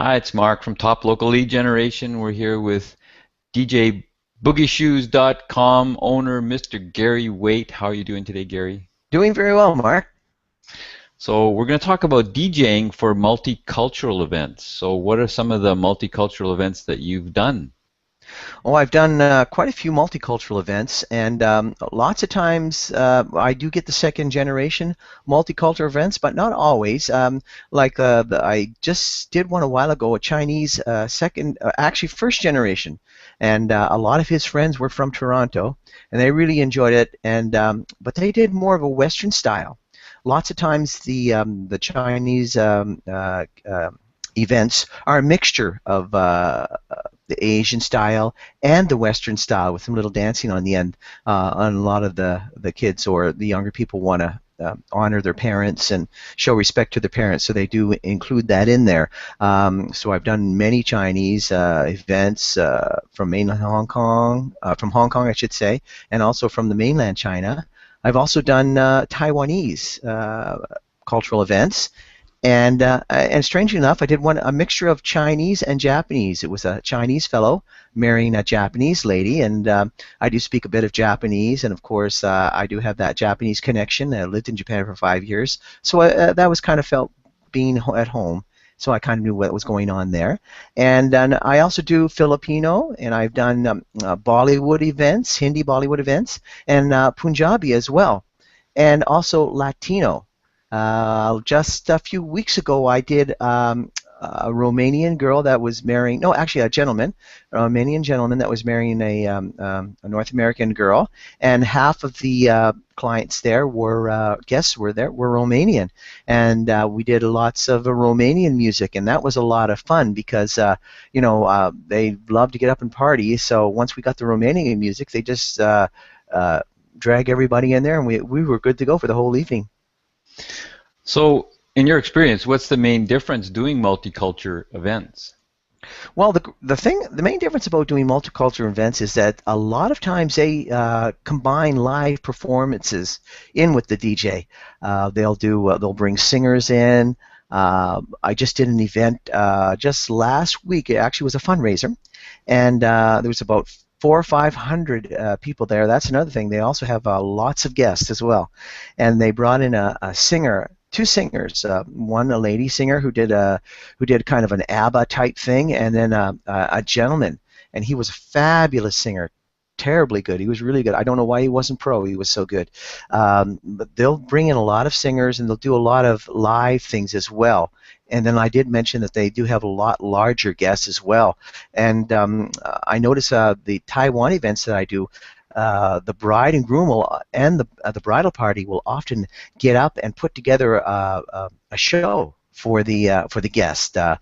Hi, it's Mark from Top Local Lead Generation. We're here with DJ BoogieShoes.com owner, Mr. Gary Waight. How are you doing today, Gary? Doing very well, Mark. So we're going to talk about DJing for multicultural events. So what are some of the multicultural events that you've done? Oh, I've done quite a few multicultural events, and lots of times I do get the second generation multicultural events, but not always. I just did one a while ago, a Chinese actually first generation, and a lot of his friends were from Toronto, and they really enjoyed it. And but they did more of a Western style. Lots of times the Chinese events are a mixture of the Asian style and the Western style with some little dancing on the end. On a lot of the kids or the younger people want to honor their parents and show respect to their parents, so they do include that in there. So I've done many Chinese events from mainland Hong Kong, from Hong Kong I should say, and also from the mainland China. I've also done Taiwanese cultural events. And strangely enough, I did a mixture of Chinese and Japanese. It was a Chinese fellow marrying a Japanese lady, and I do speak a bit of Japanese, and of course I do have that Japanese connection. I lived in Japan for 5 years, so that was kind of felt being at home. So I kind of knew what was going on there. And then I also do Filipino, and I've done Bollywood events, Hindi Bollywood events, and Punjabi as well, and also Latino. Just a few weeks ago, I did a Romanian girl that was marrying, no, actually a gentleman, a Romanian gentleman that was marrying a North American girl, and half of the clients there were, guests were there, were Romanian. And we did lots of Romanian music, and that was a lot of fun because, they love to get up and party. So once we got the Romanian music, they just drag everybody in there, and we were good to go for the whole evening. So, in your experience, what's the main difference doing multicultural events? Well, the main difference about doing multicultural events is that a lot of times they combine live performances in with the DJ. They'll bring singers in. I just did an event just last week. It actually was a fundraiser, and there was about 400 or 500 people there. That's another thing. They also have lots of guests as well, and they brought in a singer. Two singers, one a lady singer who did kind of an ABBA type thing, and then a gentleman, and he was a fabulous singer, terribly good. He was really good. I don't know why he wasn't pro. He was so good. But they'll bring in a lot of singers, and they'll do a lot of live things as well. And then I did mention that they do have a lot larger guests as well. And I notice the Taiwan events that I do, the bride and groom and the bridal party will often get up and put together a show for the guest. The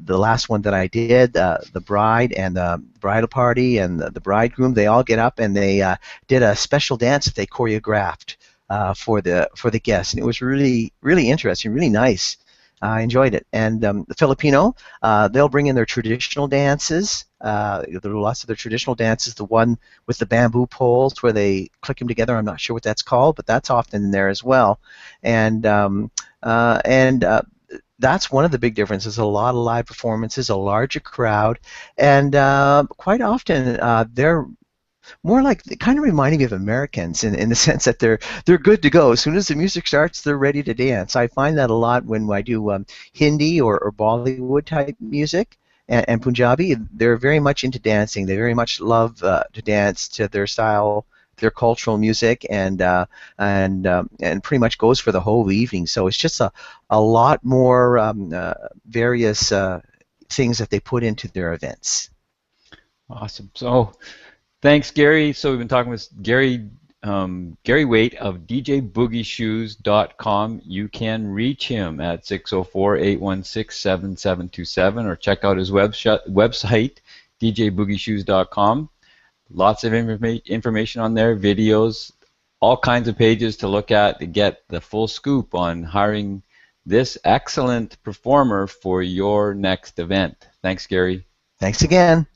last one that I did, the bride and the bridal party and the bridegroom, they all get up and they did a special dance that they choreographed for the guests, and it was really interesting, really nice. I enjoyed it. And the Filipino, they'll bring in their traditional dances. There are lots of their traditional dances. The one with the bamboo poles where they click them together, I'm not sure what that's called, but that's often in there as well. And that's one of the big differences. A lot of live performances, a larger crowd, and quite often they're more like, they kind of reminding me of Americans in the sense that they're good to go. As soon as the music starts, they're ready to dance. I find that a lot when I do Hindi or Bollywood type music and Punjabi. They're very much into dancing. They very much love to dance to their style, their cultural music, and pretty much goes for the whole evening. So it's just a lot more various things that they put into their events. Awesome. So, thanks, Gary. So we've been talking with Gary Waight of DJBoogieShoes.com. You can reach him at 604-816-7727 or check out his website, DJBoogieShoes.com. Lots of information on there, videos, all kinds of pages to look at to get the full scoop on hiring this excellent performer for your next event. Thanks, Gary. Thanks again.